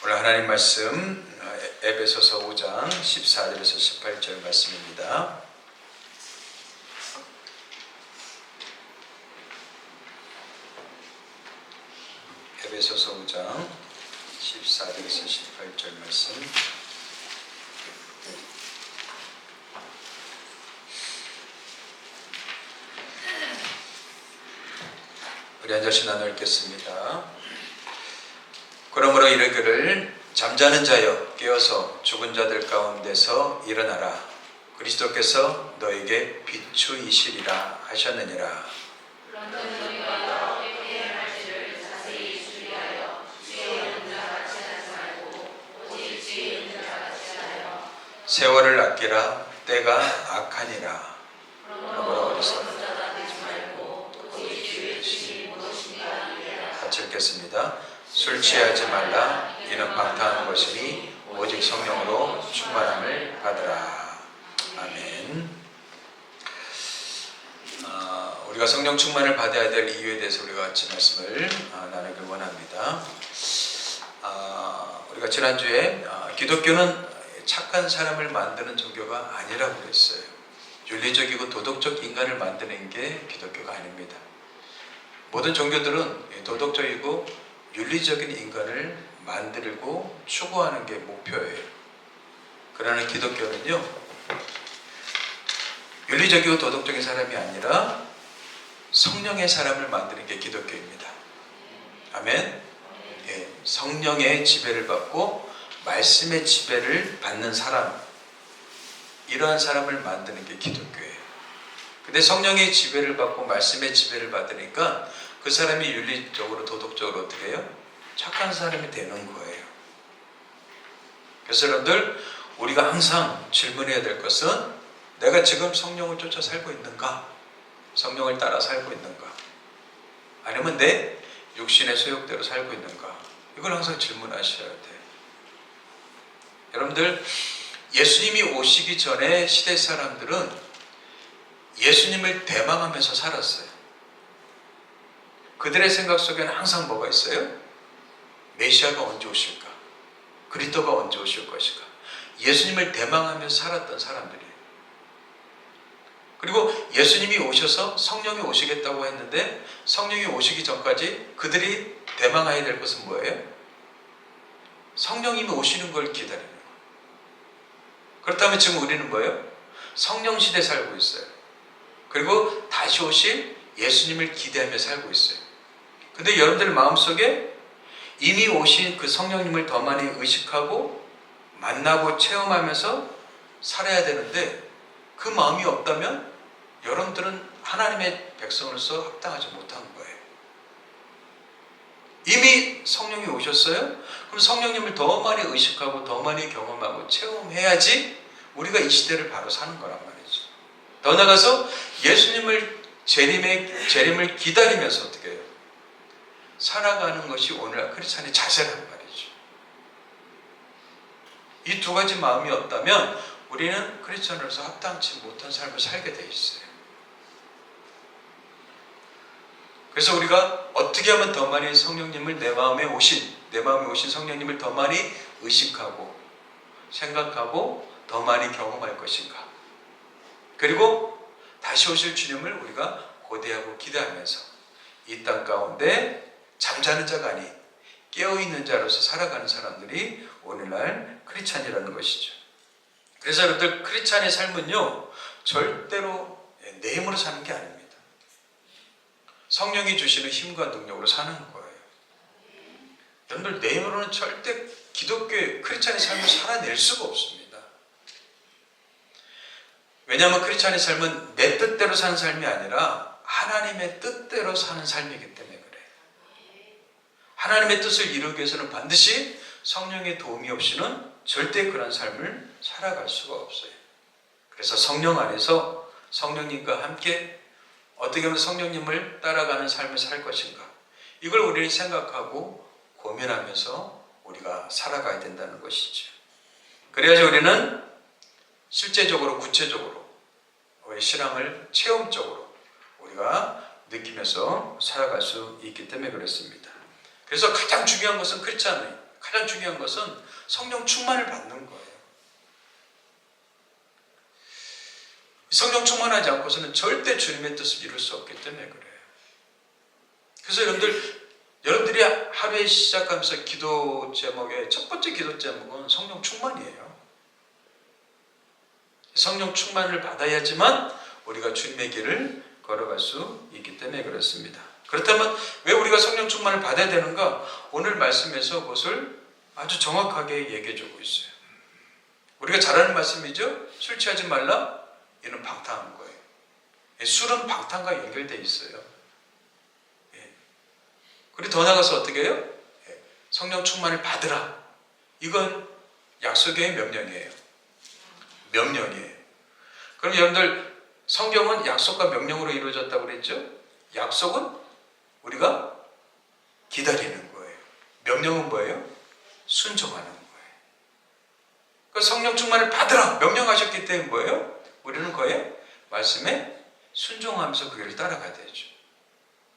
오늘 하나님 말씀 에베소서 5장 14절에서 18절 말씀입니다. 에베소서 5장 14절에서 18절 말씀. 우리 한 절씩 나눠 읽겠습니다. 그러므로 이르기를 잠자는 자여 깨어서 죽은 자들 가운데서 일어나라. 그리스도께서 너에게 비추이시리라 하셨느니라. 세월을 아끼라. 때가 악하니라. 그러므로 어리석은 같이 읽겠습니다. 술 취하지 말라. 이는 방탕한 것이니 오직 성령으로 충만함을 받으라. 아멘. 우리가 성령 충만을 받아야 될 이유에 대해서 우리가 같이 말씀을 나누길 원합니다. 우리가 지난주에 기독교는 착한 사람을 만드는 종교가 아니라고 그랬어요. 윤리적이고 도덕적 인간을 만드는 게 기독교가 아닙니다. 모든 종교들은 도덕적이고 윤리적인 인간을 만들고 추구하는 게 목표예요. 그러나 기독교는요, 윤리적이고 도덕적인 사람이 아니라 성령의 사람을 만드는 게 기독교입니다. 아멘. 예, 성령의 지배를 받고 말씀의 지배를 받는 사람, 이러한 사람을 만드는 게 기독교예요. 근데 성령의 지배를 받고 말씀의 지배를 받으니까 그 사람이 윤리적으로 도덕적으로 어떻게 해요? 착한 사람이 되는 거예요. 그래서 여러분들, 우리가 항상 질문해야 될 것은 내가 지금 성령을 쫓아 살고 있는가? 성령을 따라 살고 있는가? 아니면 내 육신의 소욕대로 살고 있는가? 이걸 항상 질문하셔야 돼요. 여러분들, 예수님이 오시기 전에 시대 사람들은 예수님을 대망하면서 살았어요. 그들의 생각 속에는 항상 뭐가 있어요? 메시아가 언제 오실까? 그리스도가 언제 오실 것인가? 예수님을 대망하면서 살았던 사람들이에요. 그리고 예수님이 오셔서 성령이 오시겠다고 했는데 성령이 오시기 전까지 그들이 대망해야 될 것은 뭐예요? 성령님이 오시는 걸 기다리는 거예요. 그렇다면 지금 우리는 뭐예요? 성령 시대에 살고 있어요. 그리고 다시 오실 예수님을 기대하며 살고 있어요. 근데 여러분들 마음속에 이미 오신 그 성령님을 더 많이 의식하고 만나고 체험하면서 살아야 되는데 그 마음이 없다면 여러분들은 하나님의 백성으로서 합당하지 못한 거예요. 이미 성령이 오셨어요? 그럼 성령님을 더 많이 의식하고 더 많이 경험하고 체험해야지 우리가 이 시대를 바로 사는 거란 말이죠. 더 나아가서 예수님을 재림을 기다리면서 어떻게 해요? 살아가는 것이 오늘날 크리스찬의 자세란 말이죠. 이 두 가지 마음이 없다면 우리는 크리스찬으로서 합당치 못한 삶을 살게 돼 있어요. 그래서 우리가 어떻게 하면 더 많이 성령님을 내 마음에 오신 성령님을 더 많이 의식하고 생각하고 더 많이 경험할 것인가? 그리고 다시 오실 주님을 우리가 고대하고 기대하면서 이 땅 가운데 잠자는 자가 아닌 깨어있는 자로서 살아가는 사람들이 오늘날 크리스찬이라는 것이죠. 그래서 여러분들, 크리스찬의 삶은요, 절대로 내 힘으로 사는 게 아닙니다. 성령이 주시는 힘과 능력으로 사는 거예요. 여러분들, 내 힘으로는 절대 기독교의 크리스찬의 삶을 살아낼 수가 없습니다. 왜냐하면 크리스찬의 삶은 내 뜻대로 사는 삶이 아니라 하나님의 뜻대로 사는 삶이기 때문에 그래요. 하나님의 뜻을 이루기 위해서는 반드시 성령의 도움이 없이는 절대 그런 삶을 살아갈 수가 없어요. 그래서 성령 안에서 성령님과 함께 어떻게 하면 성령님을 따라가는 삶을 살 것인가, 이걸 우리는 생각하고 고민하면서 우리가 살아가야 된다는 것이죠. 그래야지 우리는 실제적으로 구체적으로 우리 신앙을 체험적으로 우리가 느끼면서 살아갈 수 있기 때문에 그렇습니다. 그래서 가장 중요한 것은 크리스찬의 가장 중요한 것은 성령 충만을 받는 거예요. 성령 충만하지 않고서는 절대 주님의 뜻을 이룰 수 없기 때문에 그래요. 그래서 여러분들이 하루에 시작하면서 기도 제목의 첫 번째 기도 제목은 성령 충만이에요. 성령 충만을 받아야지만 우리가 주님의 길을 걸어갈 수 있기 때문에 그렇습니다. 그렇다면 왜 우리가 성령 충만을 받아야 되는가? 오늘 말씀에서 그것을 아주 정확하게 얘기해 주고 있어요. 우리가 잘 아는 말씀이죠. 술 취하지 말라. 이는 방탕한 거예요. 술은 방탕과 연결되어 있어요. 그리고 더 나아가서 어떻게 해요? 성령 충만을 받으라. 이건 약속의 명령이에요. 명령이에요. 그럼 여러분들 성경은 약속과 명령으로 이루어졌다고 그랬죠? 약속은 우리가 기다리는 거예요. 명령은 뭐예요? 순종하는 거예요. 그 성령 충만을 받으라 명령하셨기 때문에 뭐예요? 우리는 그의 말씀에 순종하면서 그 길을 따라가야 되죠.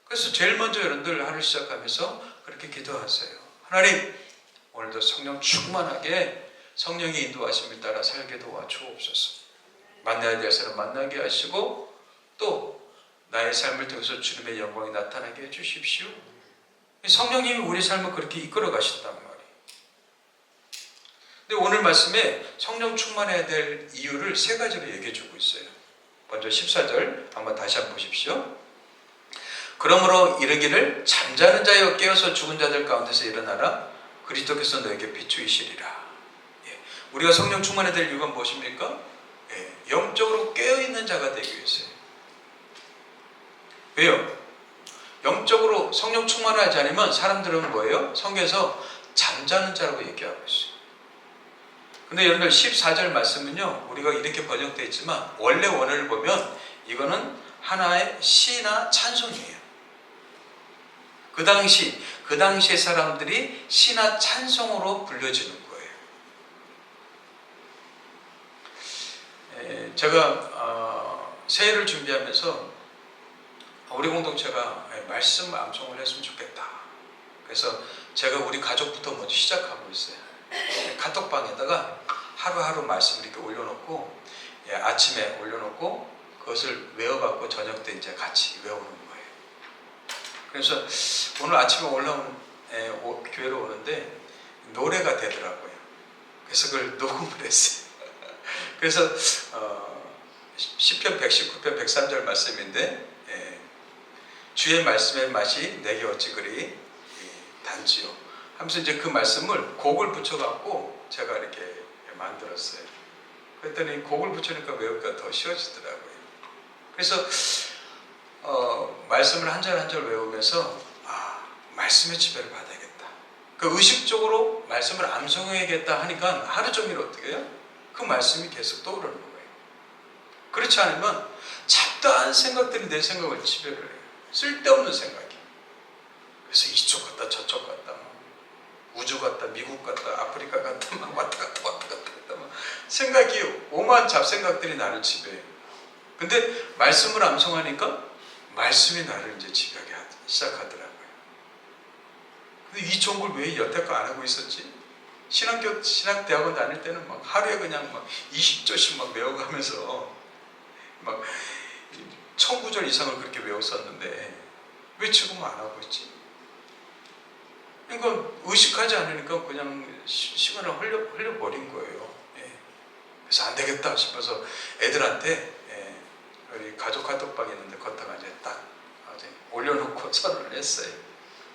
그래서 제일 먼저 여러분들 하루 시작하면서 그렇게 기도하세요. 하나님, 오늘도 성령 충만하게 성령의 인도하심을 따라 살게 도와주옵소서. 만나야 될 사람 만나게 하시고 또 나의 삶을 통해서 주님의 영광이 나타나게 해주십시오. 성령님이 우리 삶을 그렇게 이끌어 가신단 말이에요. 근데 오늘 말씀에 성령 충만해야 될 이유를 세 가지로 얘기해 주고 있어요. 먼저 14절 한번 다시 한번 보십시오. 그러므로 이르기를 잠자는 자여 깨어서 죽은 자들 가운데서 일어나라. 그리스도께서 너에게 비추이시리라. 우리가 성령 충만해야 될 이유가 무엇입니까? 영적으로 깨어있는 자가 되기 위해서요. 왜요? 영적으로 성령 충만하지 않으면 사람들은 뭐예요? 성경에서 잠자는 자라고 얘기하고 있어요. 근데 여러분들 14절 말씀은요, 우리가 이렇게 번역되어 있지만 원래 원어를 보면 이거는 하나의 시나 찬송이에요. 그 당시의 사람들이 시나 찬송으로 불려지는 거예요. 제가 새해를 준비하면서 우리 공동체가 말씀 암송을 했으면 좋겠다. 그래서 제가 우리 가족부터 먼저 시작하고 있어요. 카톡방에다가 하루하루 말씀을 이렇게 올려놓고 아침에 올려놓고 그것을 외워갖고 저녁 때 이제 같이 외우는 거예요. 그래서 오늘 아침에 교회로 오는데 노래가 되더라고요. 그래서 그걸 녹음을 했어요. 그래서 시편 119편 103절 말씀인데 주의 말씀의 맛이 내게 어찌 그리 단지요 하면서 이제 그 말씀을 곡을 붙여갖고 제가 이렇게 만들었어요. 그랬더니 곡을 붙이니까 외우기가 더 쉬워지더라고요. 그래서 말씀을 한 절 한 절 외우면서 말씀의 지배를 받아야겠다. 그 의식적으로 말씀을 암송해야겠다 하니까 하루 종일 어떻게 해요? 그 말씀이 계속 떠오르는 거예요. 그렇지 않으면 잡다한 생각들이 내 생각을 지배를 해요. 쓸데없는 생각이. 그래서 이쪽 갔다 저쪽 갔다 우주 갔다 미국 갔다 아프리카 갔다 막 왔다 갔다 막 생각이 오만 잡생각들이 나를 지배해요. 근데 말씀을 암송하니까 말씀이 나를 이제 지배하기 시작하더라고요. 근데 이 좋은 걸 왜 여태껏 안 하고 있었지? 신학대학원 다닐 때는 막 하루에 그냥 막 20절씩 막 외워가면서 막 1000구절 이상을 그렇게 외웠었는데 왜 지금은 안 하고 있지? 그러니까 의식하지 않으니까 그냥 시간을 흘려버린 거예요. 그래서 안 되겠다 싶어서 애들한테 우리 가족 카톡방이 있는데 걷다가 이제 딱 올려놓고 선언을 했어요.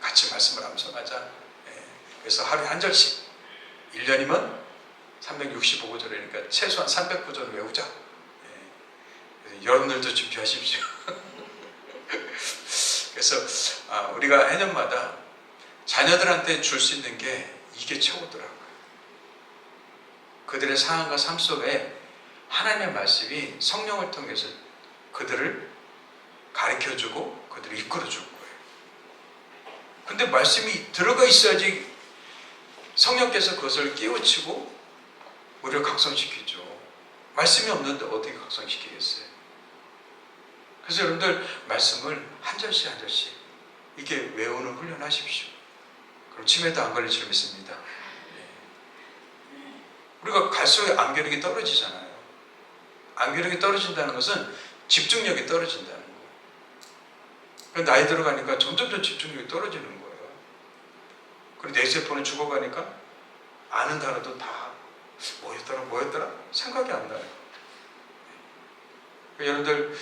같이 말씀을 암송하자. 그래서 하루에 한 절씩 1년이면 365구절이니까 최소한 309절 외우자. 그래서 여러분들도 준비하십시오. 그래서 우리가 해년마다 자녀들한테 줄 수 있는 게 이게 최고더라고요. 그들의 상황과 삶 속에 하나님의 말씀이 성령을 통해서 그들을 가르쳐주고 그들을 이끌어줄 거예요. 근데 말씀이 들어가 있어야지 성령께서 그것을 깨우치고 우리를 각성시키죠. 말씀이 없는데 어떻게 각성시키겠어요? 그래서 여러분들 말씀을 한 절씩 한 절씩 이렇게 외우는 훈련하십시오. 그럼 치매도 안 걸릴 줄 믿습니다. 우리가 갈수록 암기력이 떨어지잖아요. 암기력이 떨어진다는 것은 집중력이 떨어진다는 거예요. 나이 들어가니까 점점 집중력이 떨어지는 거예요. 그리고 뇌세포는 죽어가니까 아는 단어도 다 뭐였더라? 생각이 안 나요. 여러분들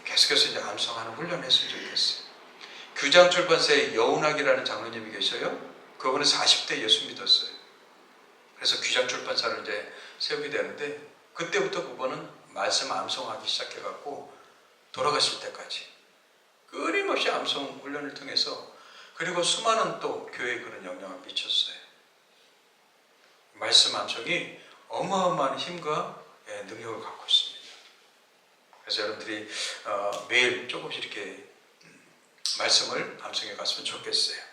계속해서 이제 암송하는 훈련을 했으면 좋겠어요. 규장출판사에 여운학이라는 장로님이 계셔요. 그분은 40대 예수 믿었어요. 그래서 규장출판사를 이제 세우게 되는데 그때부터 그분은 말씀 암송하기 시작해갖고 돌아가실 때까지 끊임없이 암송 훈련을 통해서 그리고 수많은 또 교회에 그런 영향을 미쳤어요. 말씀 암송이 어마어마한 힘과 능력을 갖고 있습니다. 그래서 여러분들이 매일 조금씩 이렇게 말씀을 암송해 갔으면 좋겠어요.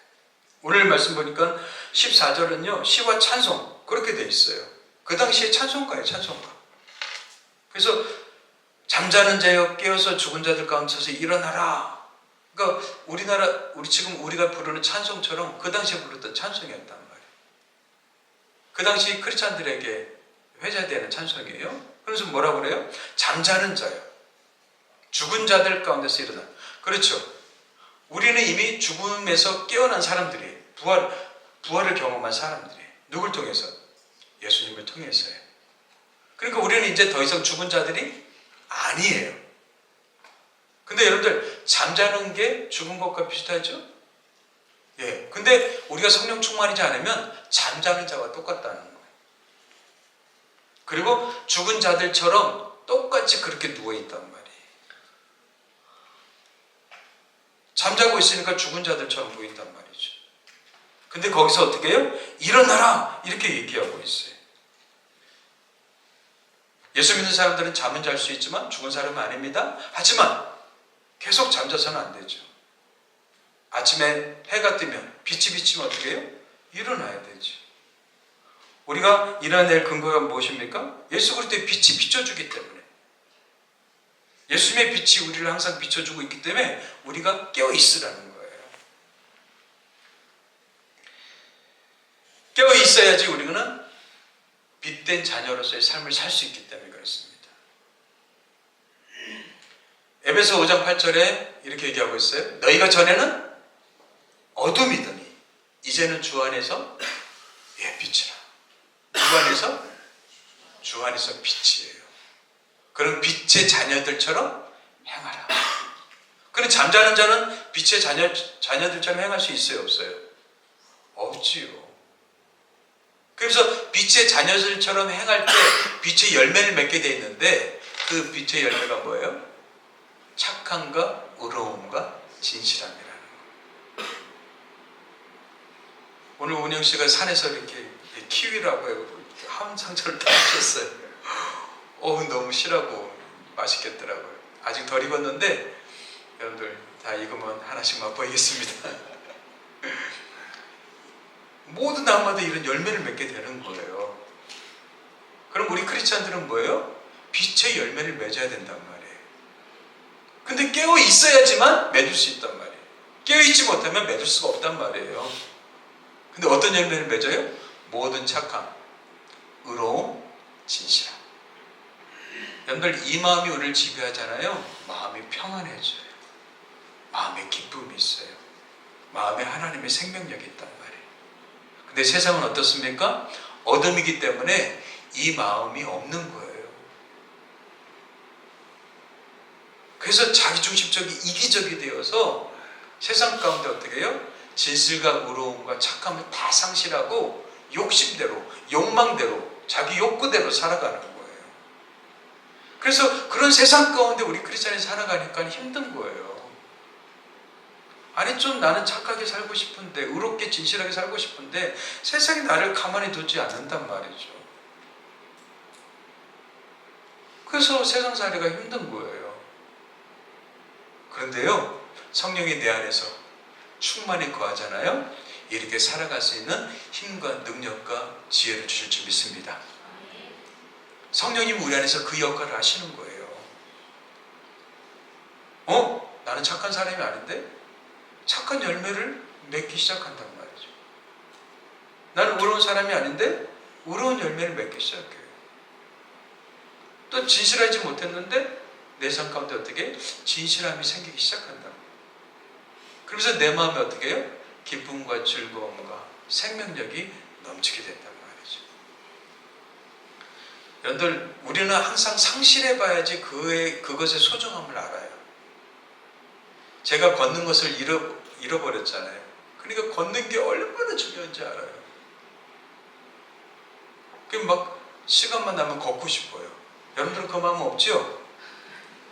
오늘 말씀 보니까 14절은요 시와 찬송 그렇게 돼 있어요. 그 당시에 찬송가예요. 찬송가. 그래서 잠자는 자여 깨어서 죽은 자들 가운데 서서 일어나라. 그러니까 우리가 부르는 찬송처럼 그 당시에 부르던 찬송이었단 말이에요. 그 당시 크리스찬들에게 회자되는 찬송이에요. 그래서 뭐라고 그래요? 잠자는 자요. 죽은 자들 가운데서 일어나. 그렇죠. 우리는 이미 죽음에서 깨어난 사람들이에요. 부활을 경험한 사람들이에요. 누굴 통해서? 예수님을 통해서요. 그러니까 우리는 이제 더 이상 죽은 자들이 아니에요. 근데 여러분들 잠자는 게 죽은 것과 비슷하죠? 예. 근데 우리가 성령 충만이지 않으면 잠자는 자와 똑같다는 거예요. 그리고 죽은 자들처럼 똑같이 그렇게 누워있단 말이에요. 잠자고 있으니까 죽은 자들처럼 보인단 말이죠. 근데 거기서 어떻게 해요? 일어나라! 이렇게 얘기하고 있어요. 예수 믿는 사람들은 잠은 잘 수 있지만 죽은 사람은 아닙니다. 하지만 계속 잠자서는 안 되죠. 아침에 해가 뜨면 빛이 비치면 어떻게 해요? 일어나야 되죠. 우리가 일어날 근거가 무엇입니까? 예수 그리스도의 빛이 비춰주기 때문에. 예수님의 빛이 우리를 항상 비춰주고 있기 때문에 우리가 깨어있으라는 거예요. 깨어있어야지 우리는 빛된 자녀로서의 삶을 살 수 있기 때문에 그렇습니다. 에베소 5장 8절에 이렇게 얘기하고 있어요. 너희가 전에는 어둠이더니 이제는 주 안에서 빛이라. 누구 안에서? 주 안에서 빛이에요. 그럼 빛의 자녀들처럼 행하라. 그럼 잠자는 자는 빛의 자녀들처럼 행할 수 있어요? 없어요? 없지요. 그래서 빛의 자녀들처럼 행할 때 빛의 열매를 맺게 돼 있는데 그 빛의 열매가 뭐예요? 착함과 의로움과 진실함이라는 거예요. 오늘 운영 씨가 산에서 이렇게 키위라고 해요. 한 상처를 다 주셨어요. 너무 실하고 맛있겠더라고요. 아직 덜 익었는데 여러분들 다 익으면 하나씩 맛보이겠습니다. 모든 나무마다 이런 열매를 맺게 되는 거예요. 그럼 우리 크리스찬들은 뭐예요? 빛의 열매를 맺어야 된단 말이에요. 근데 깨어 있어야지만 맺을 수 있단 말이에요. 깨어 있지 못하면 맺을 수가 없단 말이에요. 근데 어떤 열매를 맺어요? 모든 착함, 의로움, 진실함. 여러분들 이 마음이 우리를 지배하잖아요. 마음이 평안해져요. 마음에 기쁨이 있어요. 마음에 하나님의 생명력이 있단 말이에요. 근데 세상은 어떻습니까? 어둠이기 때문에 이 마음이 없는 거예요. 그래서 자기중심적이 이기적이 되어서 세상 가운데 어떻게 해요? 진실과 의로움과 착함을 다 상실하고 욕심대로, 욕망대로, 자기 욕구대로 살아가는 거예요. 그래서 그런 세상 가운데 우리 크리스찬이 살아가니까 힘든 거예요. 아니 좀 나는 착하게 살고 싶은데, 의롭게 진실하게 살고 싶은데 세상이 나를 가만히 두지 않는단 말이죠. 그래서 세상살이가 힘든 거예요. 그런데요, 성령이 내 안에서 충만히 거하잖아요. 이렇게 살아갈 수 있는 힘과 능력과 지혜를 주실 줄 믿습니다. 성령님이 우리 안에서 그 역할을 하시는 거예요. 나는 착한 사람이 아닌데? 착한 열매를 맺기 시작한단 말이죠. 나는 의로운 사람이 아닌데? 의로운 열매를 맺기 시작해요. 또 진실하지 못했는데 내 삶 가운데 어떻게 진실함이 생기기 시작한다. 그러면서 내 마음에 어떻게 해요? 기쁨과 즐거움과 생명력이 넘치게 된단 말이죠. 여러분들, 우리는 항상 상실해 봐야지 그것의 소중함을 알아요. 제가 걷는 것을 잃어버렸잖아요. 그러니까 걷는 게 얼마나 중요한지 알아요. 막 시간만 나면 걷고 싶어요. 여러분들은 그 마음 없죠?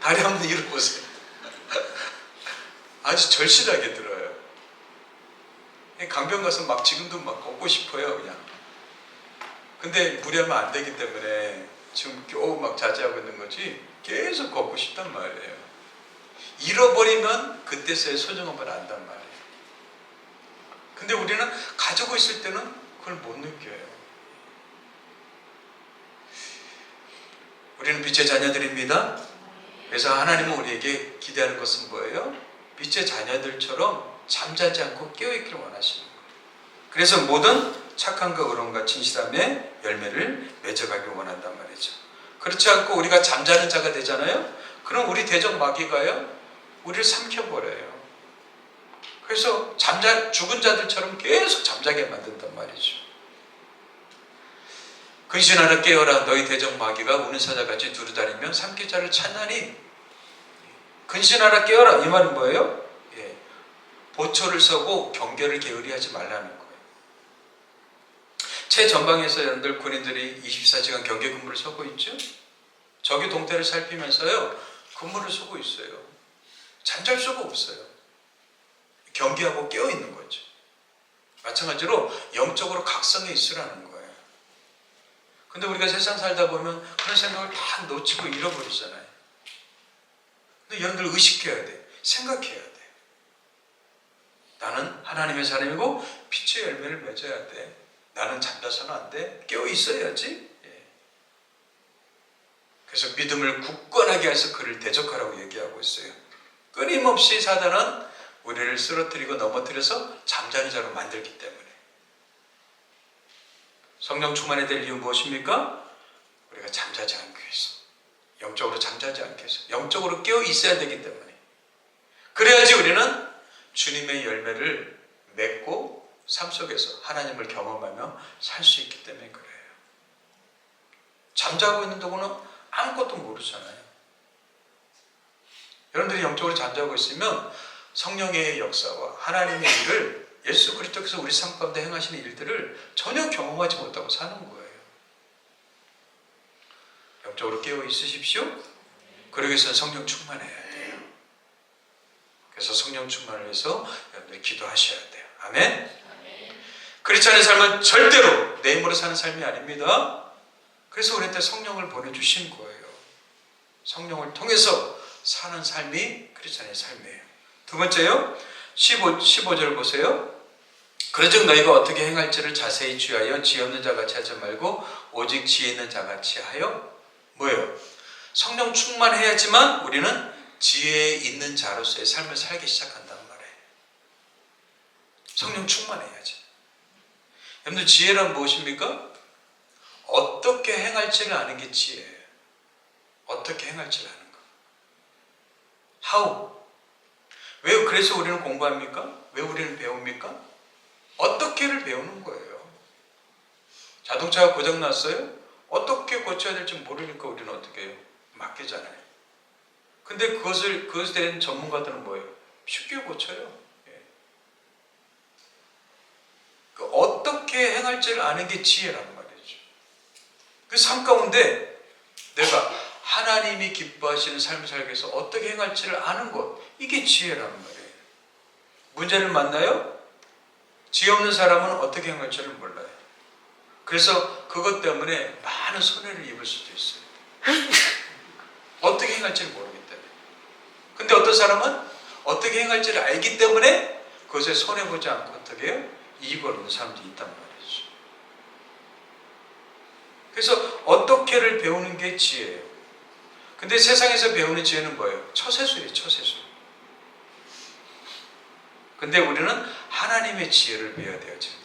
다리 한번 잃어보세요. 아주 절실하게 들어요. 강변 가서 막 지금도 막 걷고 싶어요, 그냥. 근데 무리하면 안 되기 때문에 지금 겨우 막 자제하고 있는 거지 계속 걷고 싶단 말이에요. 잃어버리면 그때서야 소중함을 안단 말이에요. 근데 우리는 가지고 있을 때는 그걸 못 느껴요. 우리는 빛의 자녀들입니다. 그래서 하나님은 우리에게 기대하는 것은 뭐예요? 빛의 자녀들처럼 잠자지 않고 깨어있기를 원하시는 거예요. 그래서 모든 착함과 의로움과 진실함의 열매를 맺어가길 원한단 말이죠. 그렇지 않고 우리가 잠자는 자가 되잖아요. 그럼 우리 대적 마귀가요, 우리를 삼켜버려요. 그래서 죽은 자들처럼 계속 잠자게 만든단 말이죠. 근신하라 깨어라, 너희 대적 마귀가 우는 사자같이 두루다니며 삼킬 자를 찾나니. 근신하라 깨어라, 이 말은 뭐예요? 보초를 서고 경계를 게으리하지 말라는 거예요. 최전방에서 여러분들 군인들이 24시간 경계 근무를 서고 있죠. 적의 동태를 살피면서요, 근무를 서고 있어요. 잠잘 수가 없어요. 경계하고 깨어있는 거죠. 마찬가지로 영적으로 각성해 있으라는 거예요. 근데 우리가 세상 살다 보면 그런 생각을 다 놓치고 잃어버리잖아요. 근데 여러분들 의식해야 돼. 생각해야 돼. 나는 하나님의 사람이고 빛의 열매를 맺어야 돼. 나는 잠자서는 안 돼. 깨어 있어야지. 그래서 믿음을 굳건하게 해서 그를 대적하라고 얘기하고 있어요. 끊임없이 사단은 우리를 쓰러뜨리고 넘어뜨려서 잠자는 자로 만들기 때문에. 성령 충만해야 될 이유는 무엇입니까? 우리가 잠자지 않기 위해서. 영적으로 잠자지 않기 위해서. 영적으로 깨어 있어야 되기 때문에. 그래야지 우리는 주님의 열매를 맺고 삶 속에서 하나님을 경험하며 살 수 있기 때문에 그래요. 잠자고 있는 동안은 아무것도 모르잖아요. 여러분들이 영적으로 잠자고 있으면 성령의 역사와 하나님의 일을, 예수 그리스도께서 우리 삶 가운데 행하시는 일들을 전혀 경험하지 못하고 사는 거예요. 영적으로 깨어 있으십시오. 그러기 위해서는 성령 충만해야 돼요. 그래서 성령 충만을 위해서 여러분들이 기도하셔야 돼요. 아멘? 크리스찬의 삶은 절대로 내 힘으로 사는 삶이 아닙니다. 그래서 우리한테 성령을 보내주신 거예요. 성령을 통해서 사는 삶이 크리스찬의 삶이에요. 두 번째요, 15절 보세요. 그러즉 너희가 어떻게 행할지를 자세히 주의하여 지혜 없는 자같이 하지 말고 오직 지혜 있는 자같이 하여. 뭐예요? 성령 충만해야지만 우리는 지혜 있는 자로서의 삶을 살기 시작한단 말이에요. 성령 충만해야지. 여러분들, 지혜란 무엇입니까? 어떻게 행할지를 아는 게 지혜예요. 어떻게 행할지를 아는 거. How? 왜 그래서 우리는 공부합니까? 왜 우리는 배웁니까? 어떻게를 배우는 거예요. 자동차가 고장났어요? 어떻게 고쳐야 될지 모르니까 우리는 어떻게 해요? 맡기잖아요. 근데 그것에 대한 전문가들은 뭐예요? 쉽게 고쳐요. 어떻게 행할지를 아는 게 지혜란 말이죠. 그 삶 가운데 내가 하나님이 기뻐하시는 삶을 살기 위해서 어떻게 행할지를 아는 것, 이게 지혜라는 말이에요. 문제를 만나요? 지혜 없는 사람은 어떻게 행할지를 몰라요. 그래서 그것 때문에 많은 손해를 입을 수도 있어요. 어떻게 행할지를 모르기 때문에. 근데 어떤 사람은 어떻게 행할지를 알기 때문에 그것에 손해보지 않고 어떻게 해요? 이익을 얻는 사람들이 있단 말이죠. 그래서 어떻게를 배우는 게 지혜예요. 근데 세상에서 배우는 지혜는 뭐예요? 처세술이에요, 처세술. 근데 우리는 하나님의 지혜를 배워야 돼요. 지금.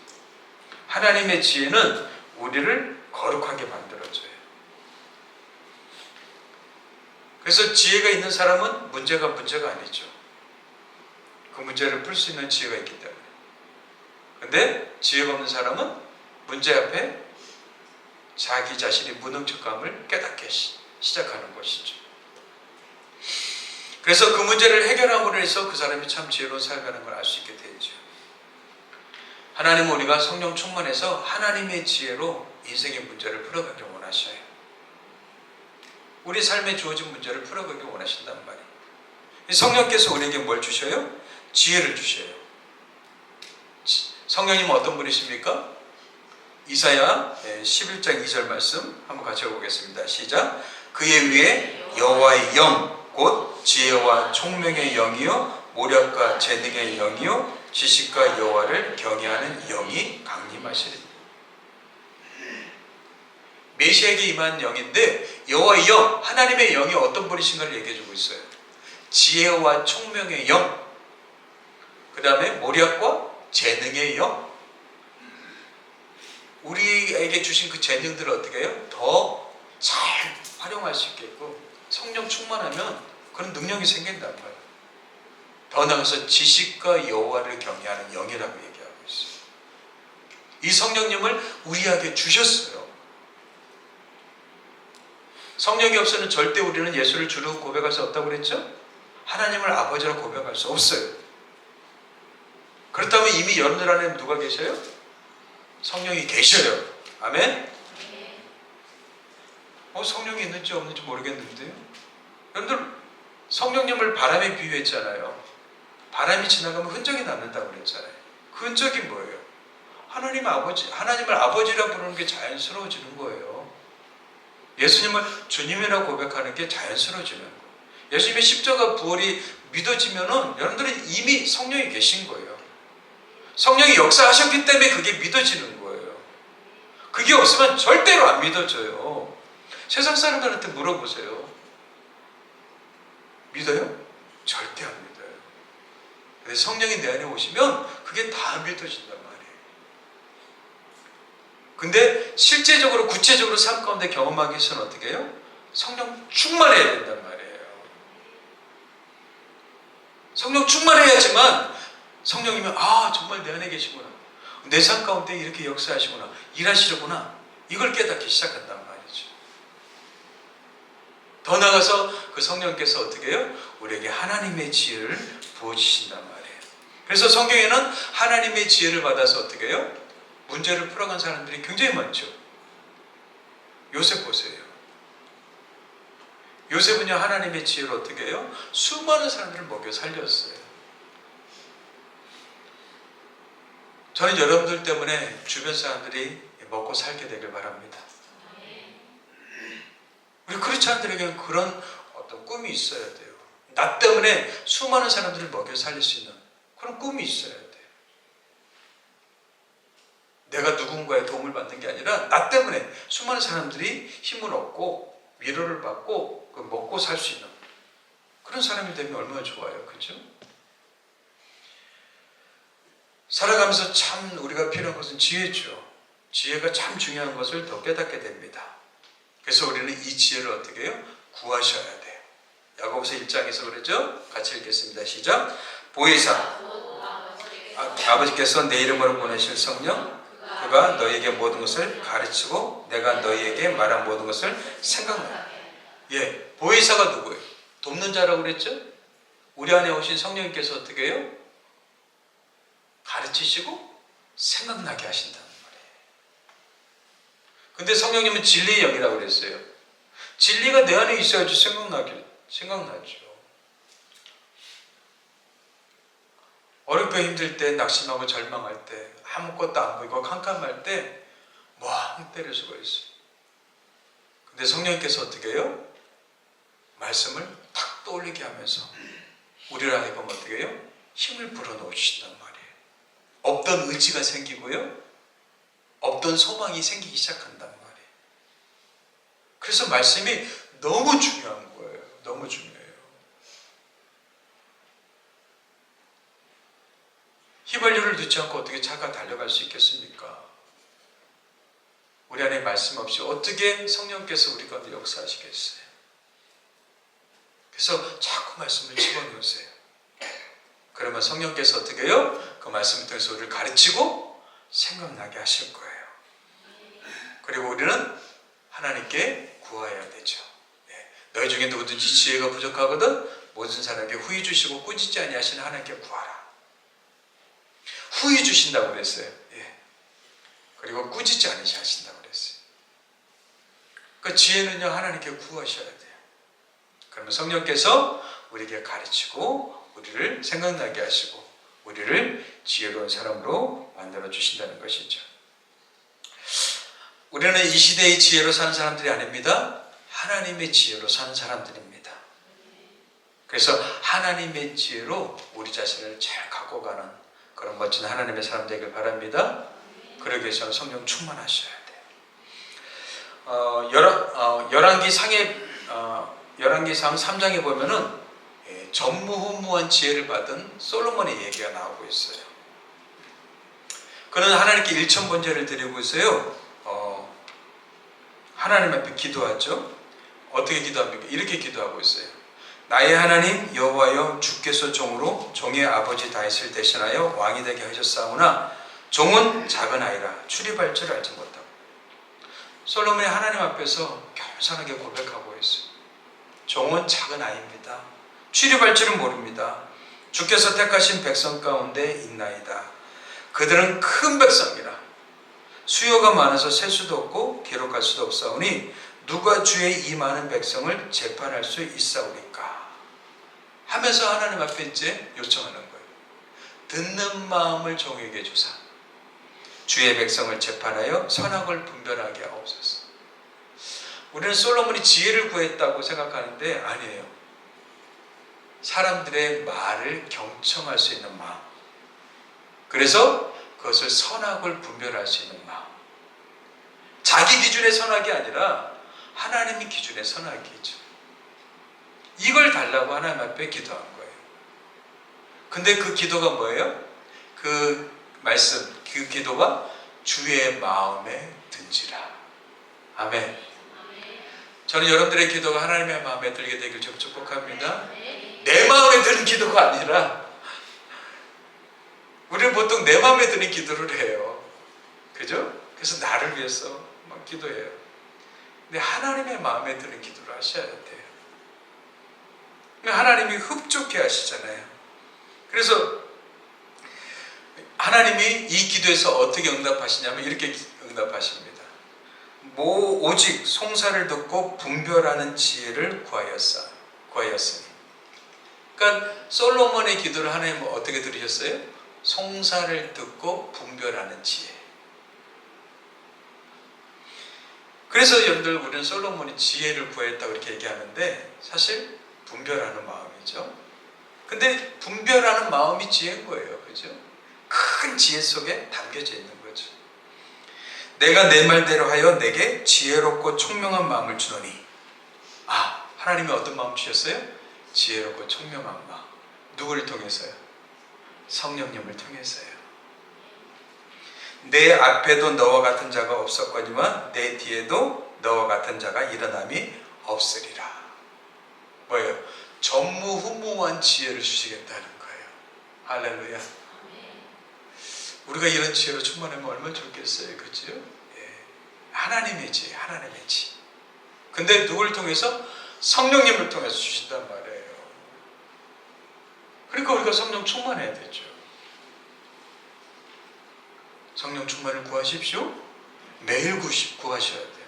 하나님의 지혜는 우리를 거룩하게 만들어줘요. 그래서 지혜가 있는 사람은 문제가 아니죠. 그 문제를 풀 수 있는 지혜가 있기 때문에. 근데 지혜가 없는 사람은 문제 앞에 자기 자신이 무능 척감을 깨닫게 시작하는 것이죠. 그래서 그 문제를 해결함으로 해서 그 사람이 참 지혜로운 살아가는 걸 알 수 있게 되죠. 하나님은 우리가 성령 충만해서 하나님의 지혜로 인생의 문제를 풀어가길 원하셔요. 우리 삶에 주어진 문제를 풀어가길 원하신단 말이에요. 성령께서 우리에게 뭘 주셔요? 지혜를 주셔요. 성령님은 어떤 분이십니까? 이사야 11장 2절 말씀 한번 같이 읽어보겠습니다. 시작. 그의 위에 여호와의 영 곧 지혜와 총명의 영이요 모략과 재능의 영이요 지식과 여호와를 경외하는 영이 강림하시리니. 메시아에게 임한 영인데 여호와의 영, 하나님의 영이 어떤 분이신가를 얘기해주고 있어요. 지혜와 총명의 영, 그 다음에 모략과 재능의 영. 우리에게 주신 그 재능들을 어떻게 해요? 더 잘 활용할 수 있게끔 성령 충만하면 그런 능력이 생긴단 말이에요. 더 나아가서 지식과 여호와를 경외하는 영이라고 얘기하고 있어요. 이 성령님을 우리에게 주셨어요. 성령이 없으면 절대 우리는 예수를 주로 고백할 수 없다고 그랬죠? 하나님을 아버지라고 고백할 수 없어요. 그렇다면 이미 여러분들 안에 누가 계셔요? 성령이 계셔요. 아멘? 성령이 있는지 없는지 모르겠는데요. 여러분들 성령님을 바람에 비유했잖아요. 바람이 지나가면 흔적이 남는다고 그랬잖아요. 그 흔적이 뭐예요? 하나님을 아버지라고 부르는 게 자연스러워지는 거예요. 예수님을 주님이라고 고백하는 게 자연스러워지는 거예요. 예수님의 십자가 부활이 믿어지면은 여러분들은 이미 성령이 계신 거예요. 성령이 역사하셨기 때문에 그게 믿어지는 거예요. 그게 없으면 절대로 안 믿어져요. 세상 사람들한테 물어보세요. 믿어요? 절대 안 믿어요. 근데 성령이 내 안에 오시면 그게 다 믿어진단 말이에요. 근데 실제적으로 구체적으로 삶 가운데 경험하기 위해서는 어떻게 해요? 성령 충만해야 된단 말이에요. 성령 충만해야지만 성령님이 정말 내 안에 계시구나, 내 삶 가운데 이렇게 역사하시구나, 일하시려구나, 이걸 깨닫기 시작한단 말이죠. 더 나아가서 그 성령께서 어떻게 해요? 우리에게 하나님의 지혜를 부어주신단 말이에요. 그래서 성경에는 하나님의 지혜를 받아서 어떻게 해요? 문제를 풀어간 사람들이 굉장히 많죠. 요셉 보세요. 요셉은요, 하나님의 지혜를 어떻게 해요? 수많은 사람들을 먹여 살렸어요. 저는 여러분들 때문에 주변 사람들이 먹고 살게 되길 바랍니다. 우리 크리스찬들에게는 그런 어떤 꿈이 있어야 돼요. 나 때문에 수많은 사람들을 먹여 살릴 수 있는 그런 꿈이 있어야 돼요. 내가 누군가의 도움을 받는 게 아니라 나 때문에 수많은 사람들이 힘을 얻고 위로를 받고 먹고 살 수 있는 그런 사람이 되면 얼마나 좋아요. 그렇죠? 살아가면서 참 우리가 필요한 것은 지혜죠. 지혜가 참 중요한 것을 더 깨닫게 됩니다. 그래서 우리는 이 지혜를 어떻게 해요? 구하셔야 돼요. 야고보서 1장에서 그러죠? 같이 읽겠습니다. 시작. 보혜사 아버지께서 내 이름으로 보내실 성령, 그가 너희에게 모든 것을 가르치고 내가 너희에게 말한 모든 것을 생각나게. 보혜사가 누구예요? 돕는 자라고 그랬죠? 우리 안에 오신 성령님께서 어떻게 해요? 가르치시고 생각나게 하신다는 말이에요. 근데 성령님은 진리의 영이라고 그랬어요. 진리가 내 안에 있어야지 생각나죠. 어렵고 힘들 때, 낙심하고 절망할 때, 아무것도 안 보이고 캄캄할 때 멍 때릴 수가 있어요. 근데 성령님께서 어떻게 해요? 말씀을 탁 떠올리게 하면서 우리를 하여금 어떻게 해요? 힘을 불어넣으신단 말이에요. 없던 의지가 생기고요, 없던 소망이 생기기 시작한단 말이에요. 그래서 말씀이 너무 중요한 거예요. 너무 중요해요. 휘발유를 넣지 않고 어떻게 차가 달려갈 수 있겠습니까? 우리 우리 안에 말씀 없이 어떻게 성령께서 우리 가운데 역사하시겠어요? 그래서 자꾸 말씀을 집어넣으세요. 그러면 성령께서 어떻게 해요? 그 말씀을 통해서 우리를 가르치고 생각나게 하실 거예요. 그리고 우리는 하나님께 구하여야 되죠. 너희 중에 누구든지 지혜가 부족하거든 모든 사람에게 후히 주시고 꾸짖지 아니하시는 하나님께 구하라. 후히 주신다고 그랬어요. 그리고 꾸짖지 아니하신다고 그랬어요. 그 지혜는요 하나님께 구하셔야 돼요. 그러면 성령께서 우리에게 가르치고 우리를 생각나게 하시고 우리를 지혜로운 사람으로 만들어 주신다는 것이죠. 우리는 이 시대의 지혜로 사는 사람들이 아닙니다. 하나님의 지혜로 사는 사람들입니다. 그래서 하나님의 지혜로 우리 자신을 잘 갖고 가는 그런 멋진 하나님의 사람 되길 바랍니다. 그러기 위해서는 성령 충만하셔야 돼요. 열왕기상 3장에 보면은 전무후무한 지혜를 받은 솔로몬의 얘기가 나오고 있어요. 그는 하나님께 일천번제를 드리고 있어요. 하나님 앞에 기도하죠. 어떻게 기도합니까? 이렇게 기도하고 있어요. 나의 하나님 여호와여, 주께서 종으로 종의 아버지 다윗을 대신하여 왕이 되게 하셨사오나 종은 작은 아이라 출입할 줄 알지 못하고. 솔로몬이 하나님 앞에서 겸손하게 고백하고 있어요. 종은 작은 아이입니다. 출입할 줄은 모릅니다. 주께서 택하신 백성 가운데 있나이다. 그들은 큰 백성이라 수요가 많아서 셀 수도 없고 기록할 수도 없사오니 누가 주의 이 많은 백성을 재판할 수 있사오리까 하면서 하나님 앞에 이제 요청하는 거예요. 듣는 마음을 종에게 주사 주의 백성을 재판하여 선악을 분별하게 하옵소서. 우리는 솔로몬이 지혜를 구했다고 생각하는데 아니에요. 사람들의 말을 경청할 수 있는 마음, 그래서 그것을 선악을 분별할 수 있는 마음, 자기 기준의 선악이 아니라 하나님의 기준의 선악이죠. 이걸 달라고 하나님 앞에 기도한 거예요. 근데 그 기도가 뭐예요? 그 말씀, 그 기도가 주의 마음에 든지라. 아멘. 저는 여러분들의 기도가 하나님의 마음에 들게 되길 좀 축복합니다. 내 마음에 드는 기도가 아니라 우리는 보통 내 마음에 드는 기도를 해요. 그죠? 그래서 나를 위해서 막 기도해요. 근데 하나님의 마음에 드는 기도를 하셔야 돼요. 하나님이 흡족해 하시잖아요. 그래서 하나님이 이 기도에서 어떻게 응답하시냐면 이렇게 응답하십니다. 오직 송사를 듣고 분별하는 지혜를 구하였으니. 그러니까 솔로몬의 기도를 하나님은 어떻게 들으셨어요? 송사를 듣고 분별하는 지혜. 그래서 여러분들 우리는 솔로몬이 지혜를 구했다고 이렇게 얘기하는데 사실 분별하는 마음이죠. 근데 분별하는 마음이 지혜인 거예요. 그죠? 큰 지혜 속에 담겨져 있는 거죠. 내가 내 말대로 하여 내게 지혜롭고 총명한 마음을 주노니. 하나님이 어떤 마음 주셨어요? 지혜롭고 총명한 마음. 누구를 통해서요? 성령님을 통해서요. 내 앞에도 너와 같은 자가 없었거니와 내 뒤에도 너와 같은 자가 일어남이 없으리라. 뭐예요? 전무후무한 지혜를 주시겠다는 거예요. 할렐루야. 우리가 이런 지혜로 충만하면 얼마나 좋겠어요. 그렇죠? 하나님의 지혜, 하나님의 지혜. 근데 누구를 통해서? 성령님을 통해서 주신단 말이에요. 그러니까 우리가 성령 충만해야 되죠. 성령 충만을 구하십시오. 매일 구하셔야 돼요.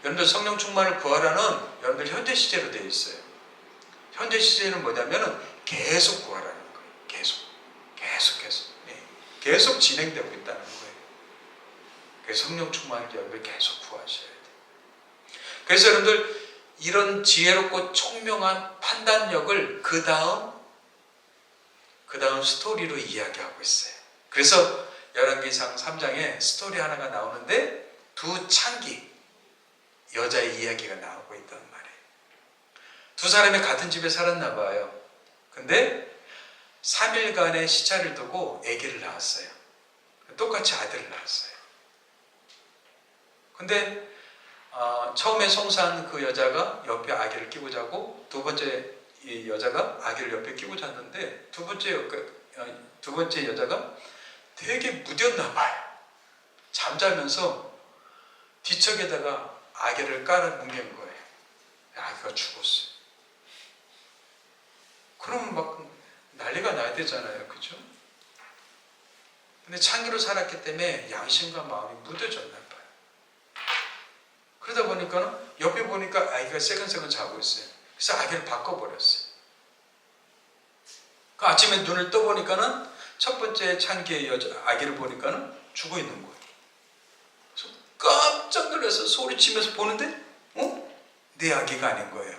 여러분들 성령 충만을 구하라는 여러분들 현대 시제로 되어 있어요. 현대 시제는 뭐냐면은 계속 구하라는 거예요. 계속. 계속 진행되고 있다는 거예요. 그래서 성령 충만을 여러분들 계속 구하셔야 돼요. 그래서 여러분들 이런 지혜롭고 총명한 판단력을 그 다음 스토리로 이야기하고 있어요. 그래서 열왕기상 3장에 스토리 하나가 나오는데 두 창기 여자의 이야기가 나오고 있단 말이에요. 두 사람이 같은 집에 살았나 봐요. 근데 3일간의 시차를 두고 아기를 낳았어요. 똑같이 아들을 낳았어요. 근데 처음에 송사한 그 여자가 옆에 아기를 끼고 자고, 두 번째 이 여자가 아기를 옆에 끼고 잤는데, 두 번째 여자가 되게 무뎠나 봐요. 잠자면서 뒤척에다가 아기를 깔아 뭉갠 거예요. 아기가 죽었어요. 그러면 막 난리가 나야 되잖아요. 그죠? 근데 창기로 살았기 때문에 양심과 마음이 무뎌졌나 봐요. 그러다 보니까 옆에 보니까 아기가 새근새근 자고 있어요. 그래서 아기를 바꿔버렸어요. 그 아침에 눈을 떠보니까는 첫 번째 창기의 아기를 보니까는 죽어 있는 거예요. 그래서 깜짝 놀라서 소리치면서 보는데, 내 아기가 아닌 거예요.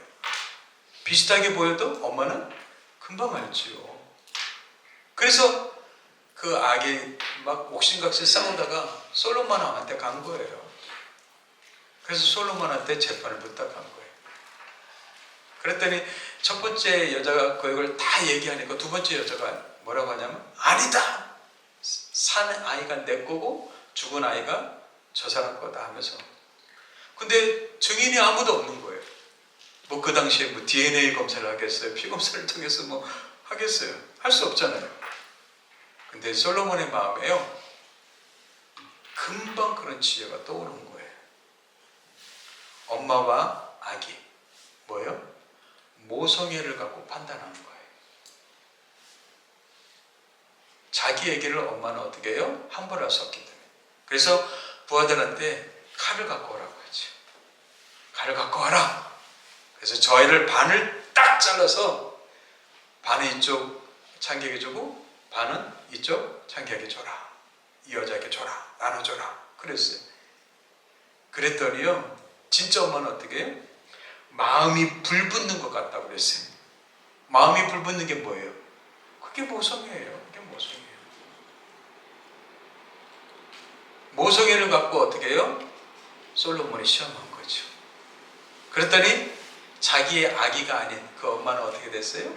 비슷하게 보여도 엄마는 금방 알지요. 그래서 그 아기 막 옥신각신 싸우다가 솔로몬 왕한테 간 거예요. 그래서 솔로몬한테 재판을 부탁한 거예요. 그랬더니 첫 번째 여자가 그걸 다 얘기하니까 두 번째 여자가 뭐라고 하냐면, 아니다! 산 아이가 내 거고 죽은 아이가 저 사람 거다 하면서. 근데 증인이 아무도 없는 거예요. 뭐 그 당시에 뭐 DNA 검사를 하겠어요? 피 검사를 통해서 뭐 하겠어요? 할 수 없잖아요. 근데 솔로몬의 마음에요, 금방 그런 지혜가 떠오르는 거예요. 엄마와 아기, 뭐예요? 모성애를 갖고 판단하는 거예요. 자기 얘기를 엄마는 어떻게 해요? 함부로 할 수 없기 때문에. 그래서 부하들한테 칼을 갖고 오라고 하죠. 칼을 갖고 와라. 그래서 저 아이를 반을 딱 잘라서 반은 이쪽 창기에게 주고 반은 이쪽 창기에게 줘라. 이 여자에게 줘라. 나눠줘라. 그랬어요. 그랬더니요, 진짜 엄마는 어떻게 해요? 마음이 불붙는 것 같다고 그랬어요. 마음이 불붙는 게 뭐예요? 그게 모성애예요. 그게 모성애예요. 모성애를 갖고 어떻게 해요? 솔로몬이 시험한 거죠. 그랬더니 자기의 아기가 아닌 그 엄마는 어떻게 됐어요?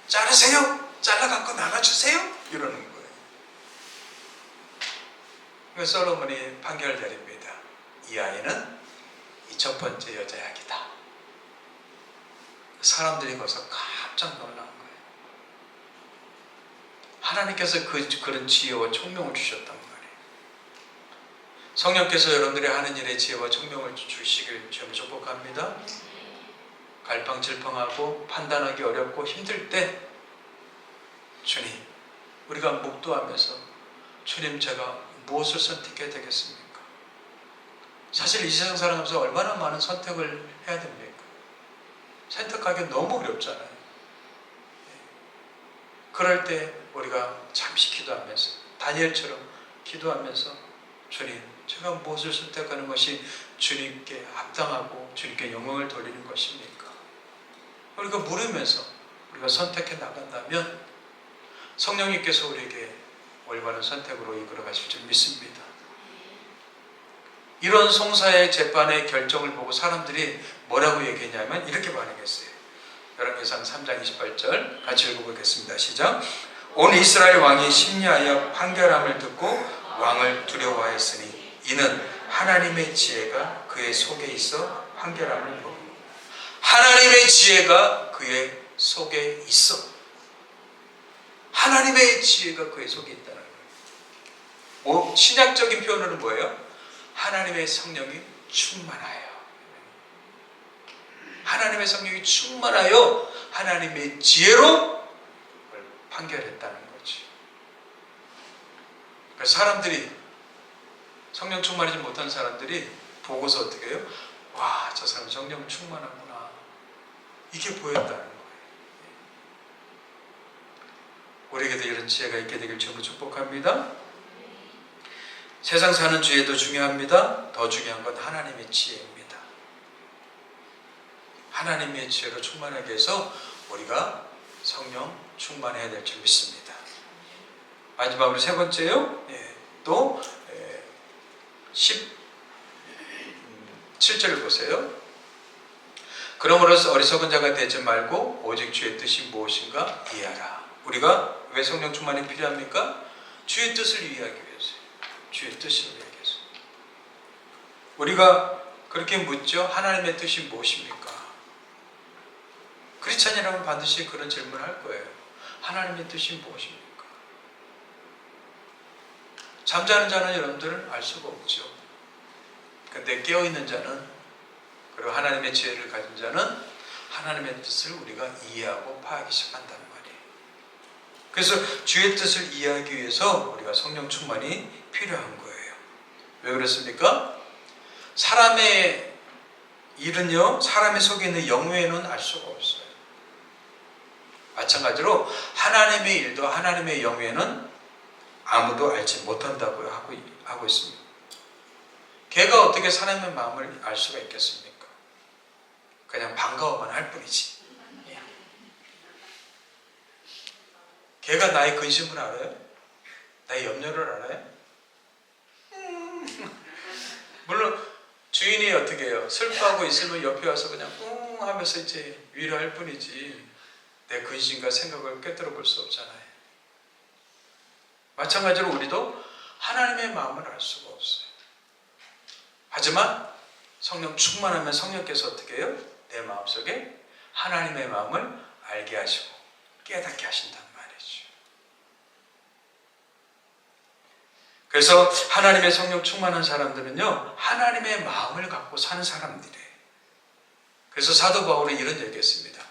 자르세요! 잘라갖고 나눠주세요! 이러는 거예요. 그래서 솔로몬이 판결을 내립니다. 이 아이는 이 첫 번째 여자의 아기다. 사람들이 거기서 깜짝 놀란 거예요. 하나님께서 그런 지혜와 총명을 주셨단 말이에요. 성령께서 여러분들이 하는 일에 지혜와 총명을 주시길 주님을 축복합니다. 갈팡질팡하고 판단하기 어렵고 힘들 때 주님, 우리가 묵도하면서 주님, 제가 무엇을 선택해야 되겠습니까? 사실 이 세상 살아가면서 얼마나 많은 선택을 해야 됩니까? 선택하기 너무 어렵잖아요. 그럴 때 우리가 잠시 기도하면서, 다니엘처럼 기도하면서, 주님, 제가 무엇을 선택하는 것이 주님께 합당하고 주님께 영광을 돌리는 것입니까? 우리가 물으면서 우리가 선택해 나간다면 성령님께서 우리에게 올바른 선택으로 이끌어 가실 줄 믿습니다. 이런 송사의 재판의 결정을 보고 사람들이 뭐라고 얘기했냐면 이렇게 반응했어요. 열왕기상 3장 28절 같이 읽어보겠습니다. 시작. 온 이스라엘 왕이 심리하여 판결함을 듣고 왕을 두려워하였으니 이는 하나님의 지혜가 그의 속에 있어 판결함을 보고. 하나님의 지혜가 그의 속에 있어. 하나님의 지혜가 그의 속에 있다는 거예요. 신약적인 표현으로는 뭐예요? 하나님의 성령이 충만하여. 하나님의 성령이 충만하여 하나님의 지혜로 판결했다는 거지. 그래서 사람들이, 성령 충만하지 못한 사람들이 보고서 어떻게 해요? 와, 저 사람 성령 충만하구나. 이게 보였다는 거예요. 우리에게도 이런 지혜가 있게 되길 주님으로 축복합니다. 세상 사는 지혜도 중요합니다. 더 중요한 건 하나님의 지혜입니다. 하나님의 지혜로 충만하게 해서 우리가 성령 충만해야 될 줄 믿습니다. 마지막으로 세 번째요. 또 17절을 보세요. 그러므로 어리석은 자가 되지 말고 오직 주의 뜻이 무엇인가 이해하라. 우리가 왜 성령 충만이 필요합니까? 주의 뜻을 이해하기 위해서요. 주의 뜻을 이해하기 위해서. 우리가 그렇게 묻죠. 하나님의 뜻이 무엇입니까? 크리스찬이라면 반드시 그런 질문을 할 거예요. 하나님의 뜻이 무엇입니까? 잠자는 자는 여러분들은 알 수가 없죠. 근데 깨어있는 자는, 그리고 하나님의 지혜를 가진 자는 하나님의 뜻을 우리가 이해하고 파악하기 시작한단 말이에요. 그래서 주의 뜻을 이해하기 위해서 우리가 성령 충만이 필요한 거예요. 왜 그렇습니까? 사람의 일은요, 사람의 속에 있는 영외에는 알 수가 없어요. 마찬가지로 하나님의 일도 하나님의 영외에는 아무도 알지 못한다고 하고 있습니다. 걔가 어떻게 사람의 마음을 알 수가 있겠습니까? 그냥 반가워만 할 뿐이지. 걔가 나의 근심을 알아요? 나의 염려를 알아요? 물론 주인이 어떻게 해요? 슬퍼하고 있으면 옆에 와서 그냥 하면서 이제 위로할 뿐이지 내 근심과 생각을 꿰뚫어 볼 수 없잖아요. 마찬가지로 우리도 하나님의 마음을 알 수가 없어요. 하지만 성령 충만하면 성령께서 어떻게 해요? 내 마음속에 하나님의 마음을 알게 하시고 깨닫게 하신단 말이죠. 그래서 하나님의 성령 충만한 사람들은요, 하나님의 마음을 갖고 사는 사람들이에요. 그래서 사도 바울은 이런 얘기했습니다.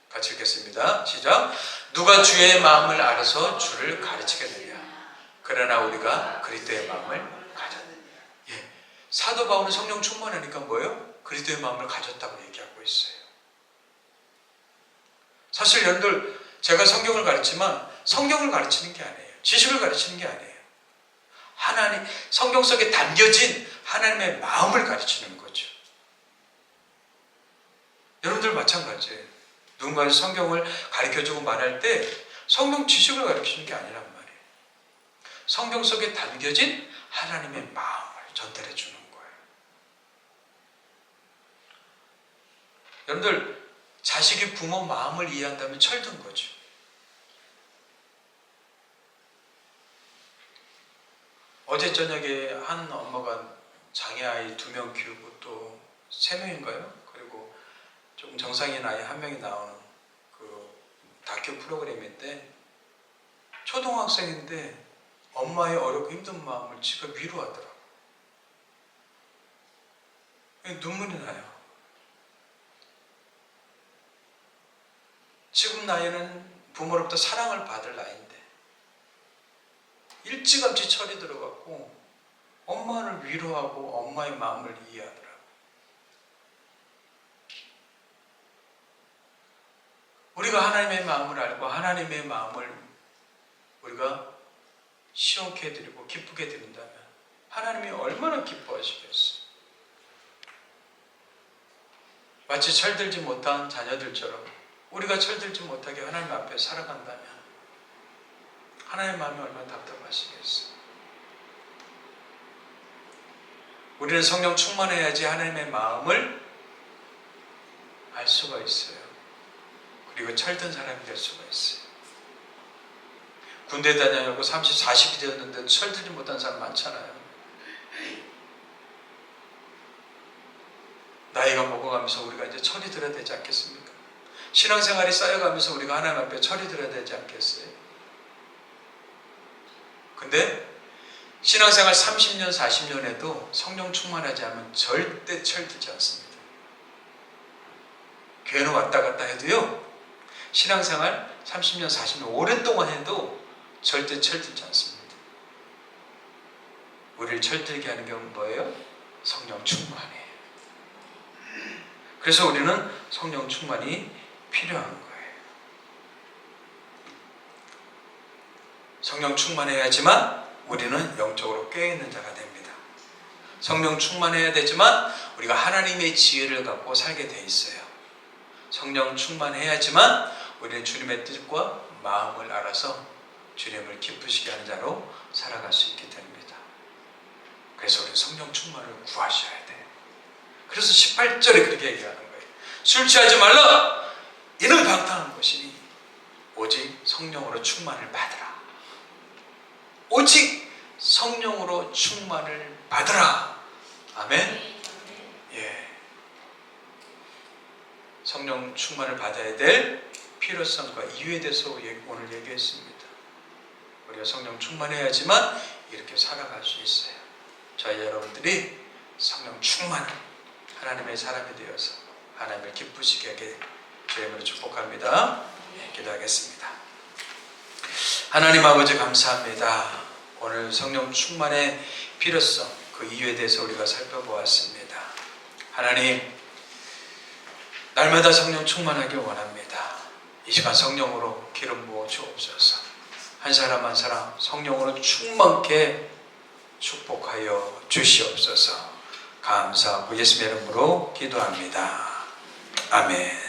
같이 읽겠습니다. 시작. 누가 주의 마음을 알아서 주를 가르치겠느냐. 그러나 우리가 그리스도의 마음을 가졌느냐. 예, 사도 바울은 성령 충만하니까 뭐예요? 그리스도의 마음을 가졌다고 얘기하고 있어요. 사실 여러분들, 제가 성경을 가르치지만 성경을 가르치는 게 아니에요. 지식을 가르치는 게 아니에요. 하나님, 성경 속에 담겨진 하나님의 마음을 가르치는 거죠. 여러분들 마찬가지예요. 누군가 성경을 가르쳐주고 말할 때 성경 지식을 가르치는 게 아니란 말이에요. 성경 속에 담겨진 하나님의 마음을 전달해 주는 거예요. 여러분들, 자식이 부모 마음을 이해한다면 철든 거죠. 어제 저녁에 한 엄마가 장애아이 2명 키우고 또 3명인가요? 그리고 좀 정상인 아이 1명이 나오는 그 다큐 프로그램인데, 초등학생인데 엄마의 어렵고 힘든 마음을 지가 위로하더라고요. 눈물이 나요. 지금 나이는 부모로부터 사랑을 받을 나이인데 일찌감치 철이 들어갔고 엄마를 위로하고 엄마의 마음을 이해하더라고요. 우리가 하나님의 마음을 알고 하나님의 마음을 우리가 시원케 해드리고 기쁘게 해드린다면 하나님이 얼마나 기뻐하시겠어요. 마치 철들지 못한 자녀들처럼 우리가 철들지 못하게 하나님 앞에 살아간다면 하나님의 마음이 얼마나 답답하시겠어요. 우리는 성령 충만해야지 하나님의 마음을 알 수가 있어요. 그리고 철든 사람이 될 수가 있어요. 군대 다녀오고 30, 40이 되었는데 철들지 못한 사람 많잖아요. 나이가 먹어가면서 우리가 이제 철이 들어야 되지 않겠습니까? 신앙생활이 쌓여가면서 우리가 하나님 앞에 철이 들어야 되지 않겠어요? 근데 신앙생활 30년, 40년 해도 성령 충만하지 않으면 절대 철들지 않습니다. 교회는 왔다 갔다 해도요, 신앙생활 30년, 40년 오랫동안 해도 절대 철들지 않습니다. 우리를 철들게 하는 게 뭐예요? 성령 충만이에요. 그래서 우리는 성령 충만이 필요한 거예요. 성령 충만해야지만 우리는 영적으로 깨어있는 자가 됩니다. 성령 충만해야 되지만 우리가 하나님의 지혜를 갖고 살게 돼 있어요. 성령 충만해야지만 우리는 주님의 뜻과 마음을 알아서 주님을 기쁘시게 하는 자로 살아갈 수 있게 됩니다. 그래서 우리는 성령 충만을 구하셔야 돼요. 그래서 18절에 그렇게 얘기하는 거예요. 술 취하지 말라! 이는 방탕한 것이니 오직 성령으로 충만을 받으라. 오직 성령으로 충만을 받으라. 아멘. 성령 충만을 받아야 될 필요성과 이유에 대해서 오늘 얘기했습니다. 우리가 성령 충만해야지만 이렇게 살아갈 수 있어요. 저희 여러분들이 성령 충만 하나님의 사람이 되어서 하나님을 기쁘시게 하게 주님으로 축복합니다. 기도하겠습니다. 하나님 아버지 감사합니다. 오늘 성령 충만의 필요성, 그 이유에 대해서 우리가 살펴보았습니다. 하나님, 날마다 성령 충만하길 원합니다. 이 시간 성령으로 기름 부어 주옵소서. 한 사람 한 사람 성령으로 충만케 축복하여 주시옵소서. 감사하고 예수님의 이름으로 기도합니다. 아멘.